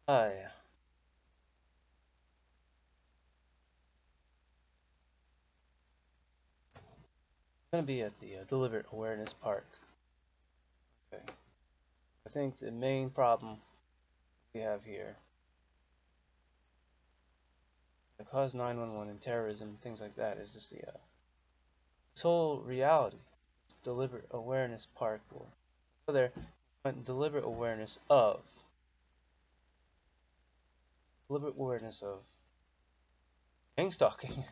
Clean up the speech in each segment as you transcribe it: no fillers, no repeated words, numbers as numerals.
Hi. I'm gonna be at the Deliberate Awareness Park. Okay. I think the main problem we have here that cause 911 and terrorism, things like that, is just the this whole reality. Deliberate Awareness Park will go there. Deliberate awareness of gang stalking,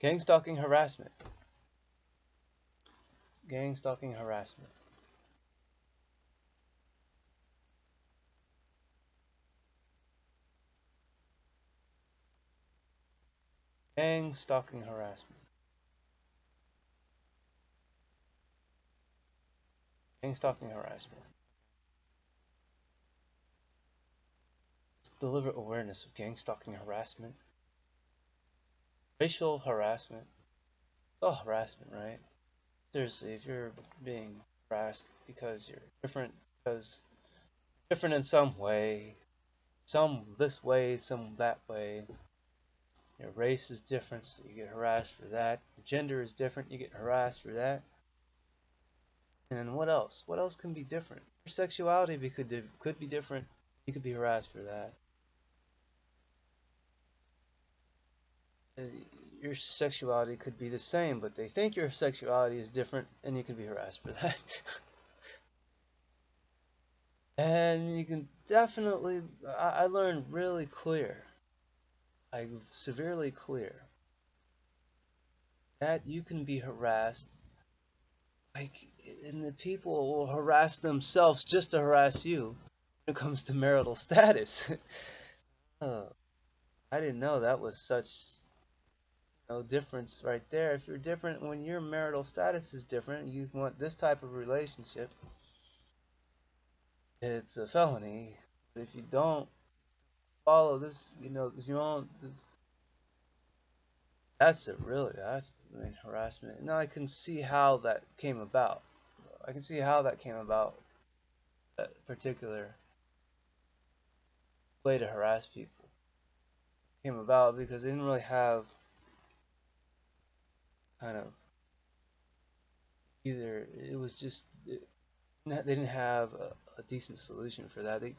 gang stalking harassment, gang stalking harassment, gang stalking harassment, gang stalking harassment. Deliberate awareness of gang stalking harassment, racial harassment. It's all harassment, right? Seriously, if you're being harassed because you're different, because different in some way, some this way, some that way, your race is different, so you get harassed for that. Your gender is different, you get harassed for that. And then what else? What else can be different? Your sexuality could be different. You could be harassed for that. Uh, Your sexuality could be the same, but they think your sexuality is different, and you can be harassed for that. And you can definitely, I learned really clear, like severely clear, that you can be harassed, like, and the people will harass themselves just to harass you when it comes to marital status. Oh, I didn't know that was such no difference right there. If you're different when your marital status is different, you want this type of relationship, it's a felony. But if you don't follow this, if you don't, that's I mean, harassment. Now I can see how that came about. I can see how that came about, that particular way to harass people came about because they didn't really have kind of either. It was just they didn't have a decent solution for that. The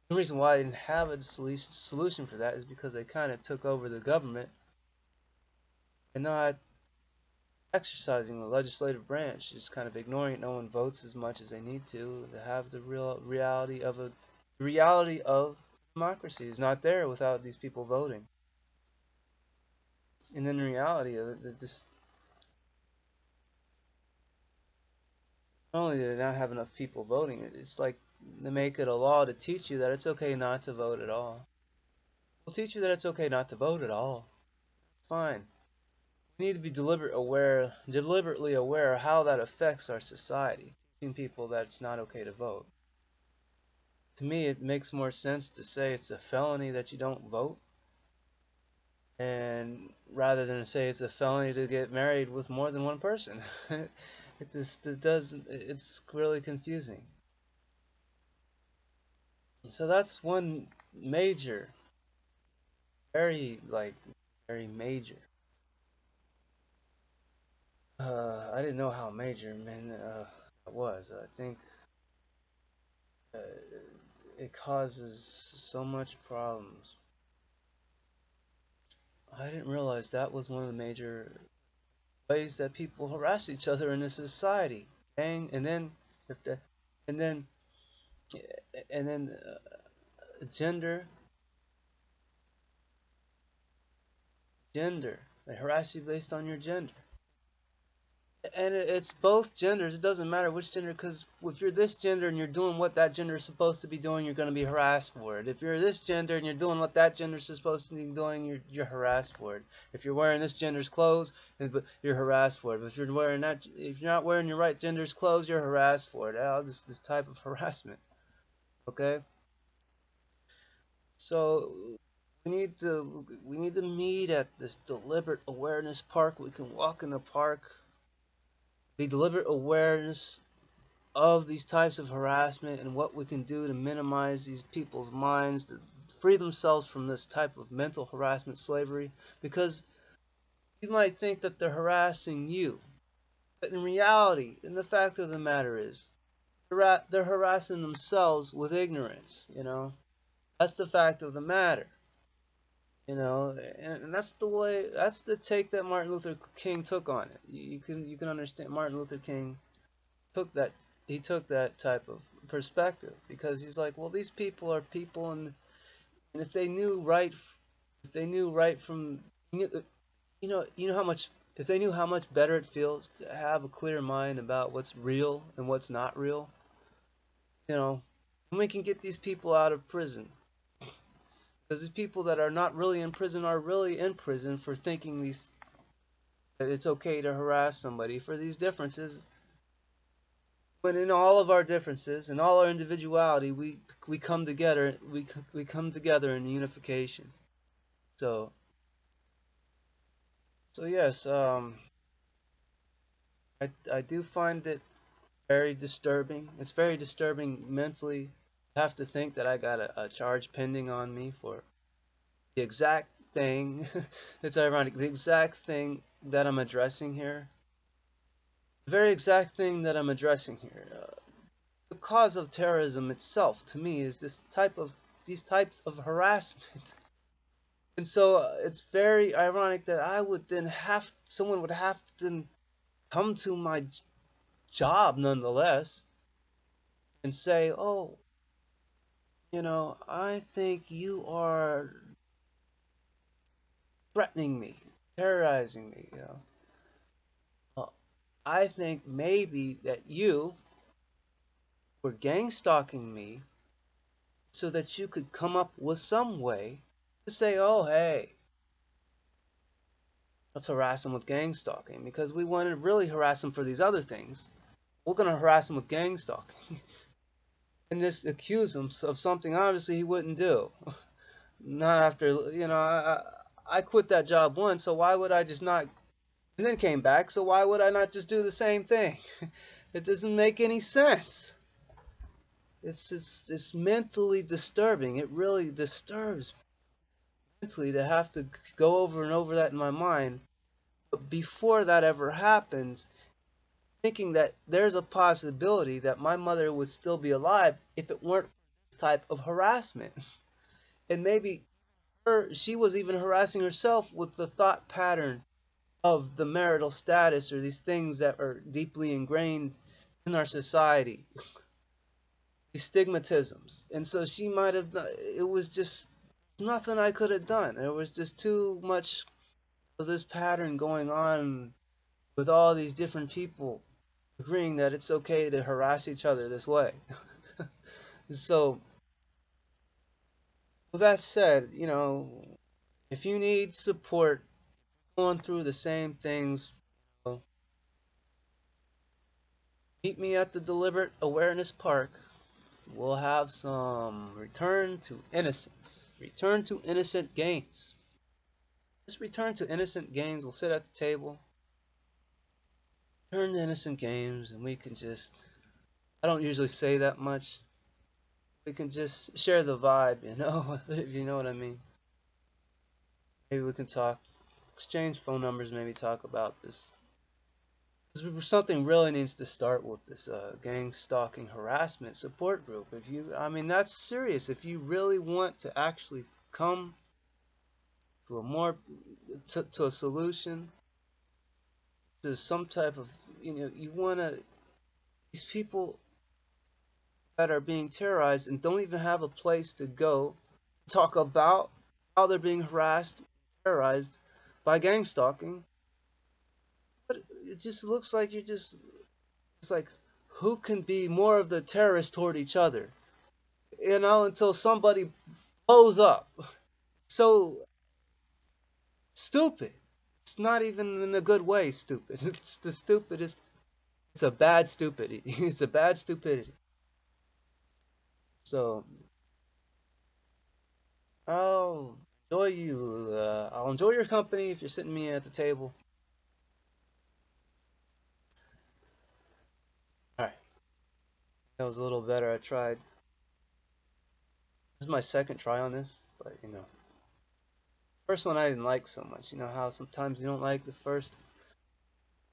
reason why they didn't have a solution for that is because they kind of took over the government and not exercising the legislative branch, just kind of ignoring it. No one votes as much as they need to have the real reality of democracy is not there without these people voting. And then the reality of it, this not only do they not have enough people voting, it's like they make it a law to teach you that it's okay not to vote at all. We'll teach you that it's okay not to vote at all. Fine. We need to be deliberately aware of how that affects our society. Teaching people that it's not okay to vote. To me, it makes more sense to say it's a felony that you don't vote, and rather than say it's a felony to get married with more than one person. It's really confusing. So that's one major, very very major. I didn't know how major, man, it was. I think uh, it causes so much problems. I didn't realize that was one of the major ways that people harass each other in this society. Gang, and then if the, and then and then gender, gender. They harass you based on your gender. And it's both genders. It doesn't matter which gender, because if you're this gender and you're doing what that gender is supposed to be doing, you're going to be harassed for it. If you're this gender and you're doing what that gender is supposed to be doing, you're harassed for it. If you're wearing this gender's clothes, you're harassed for it. But if you're not wearing your right gender's clothes, you're harassed for it. This type of harassment. Okay. So we need to meet at this deliberate awareness park. We can walk in the park. Be deliberate awareness of these types of harassment and what we can do to minimize these people's minds to free themselves from this type of mental harassment slavery, because you might think that they're harassing you, but in reality, and the fact of the matter is, they're harassing themselves with ignorance, you know? That's the fact of the matter, you know? And that's the way, that's the take that Martin Luther King took on it. You can understand Martin Luther King took that he took that type of perspective, because he's like, well, these people are people, and if they knew right, if they knew right from, you know how much, if they knew how much better it feels to have a clear mind about what's real and what's not real, you know, we can get these people out of prison. Because these people that are not really in prison are really in prison for thinking these that it's okay to harass somebody for these differences. When in all of our differences and all our individuality, we come together. We come together in unification. So yes, I do find it very disturbing. It's very disturbing mentally. I have to think that I got a charge pending on me for the exact thing. It's ironic. The exact thing that I'm addressing here. The very exact thing that I'm addressing here. The cause of terrorism itself, to me, is these types of harassment. And so it's very ironic that I would then someone would have to then come to my job nonetheless and say, oh, I think you are threatening me, terrorizing me, Well, I think maybe that you were gang stalking me so that you could come up with some way to say, oh, hey, let's harass him with gang stalking, because we want to really harass him for these other things. We're going to harass him with gang stalking and just accuse him of something obviously he wouldn't do. Not after, I quit that job once, so why would I just not, and then came back, so why would I not just do the same thing? It doesn't make any sense. It's mentally disturbing. It really disturbs me mentally to have to go over and over that in my mind. But before that ever happened, thinking that there's a possibility that my mother would still be alive if it weren't for this type of harassment. And maybe she was even harassing herself with the thought pattern of the marital status, or these things that are deeply ingrained in our society, these stigmatisms. And so she might have, it was just nothing I could have done. There was just too much of this pattern going on with all these different people agreeing that it's okay to harass each other this way. So, with that said, if you need support going through the same things, meet me at the Deliberate Awareness Park. We'll have some return to innocence, return to innocent games. Just return to innocent games. We'll sit at the table, turn to innocent games, and we can just, I don't usually say that much. We can just share the vibe, if you know what I mean. Maybe we can talk, exchange phone numbers, maybe talk about this. Something really needs to start with this gang stalking harassment support group. That's serious. If you really want to actually come to to a solution, to some type of, you want to, these people that are being terrorized and don't even have a place to go talk about how they're being harassed, terrorized by gang stalking. But it just looks like it's like, who can be more of the terrorist toward each other? Until somebody blows up. So stupid. It's not even in a good way stupid. It's the stupidest. It's a bad stupidity. It's a bad stupidity. So I'll I'll enjoy your company if you're sitting me at the table. All right. That was a little better. I tried. This is my second try on this, but first one I didn't like so much. You know how sometimes you don't like the first.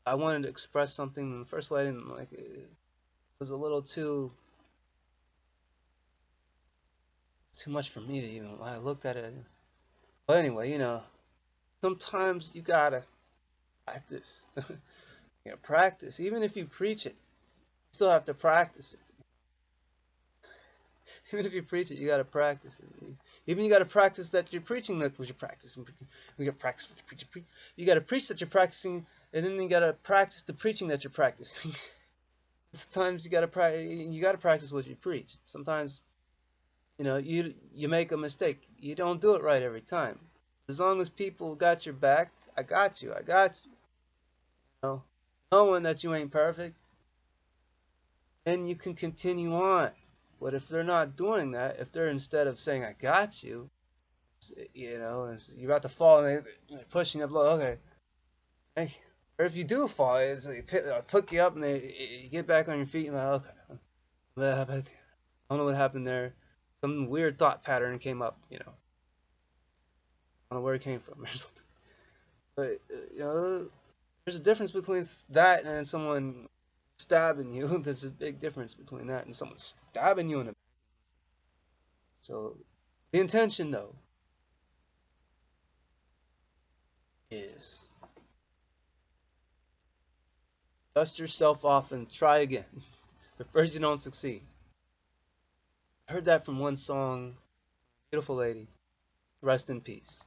I wanted to express something, and the first one I didn't like it. It was a little too much for me to even. When I looked at it, but anyway, sometimes you gotta practice. Practice. Even if you preach it, you still have to practice it. Even if you preach it, you gotta practice it. Even you gotta practice that you're preaching that what you're practicing. We gotta practice what you're preaching. You gotta preach that you're practicing, and then you gotta practice the preaching that you're practicing. Sometimes you gotta practice what you preach. Sometimes, you make a mistake. You don't do it right every time. As long as people got your back, I got you. I got you. Knowing that you ain't perfect, then you can continue on. But if they're not doing that, if they're instead of saying I got you, and you're about to fall and they're pushing up low, okay, hey. Or if you do fall, it's like pick you up and you get back on your feet and like, okay, I don't know what happened there. Some weird thought pattern came up, I don't know where it came from or something. But there's a difference between that and someone stabbing you. There's a big difference between that and someone stabbing you in the back. So the intention though is dust yourself off and try again. But first you don't succeed. I heard that from one song, Beautiful Lady. Rest in peace.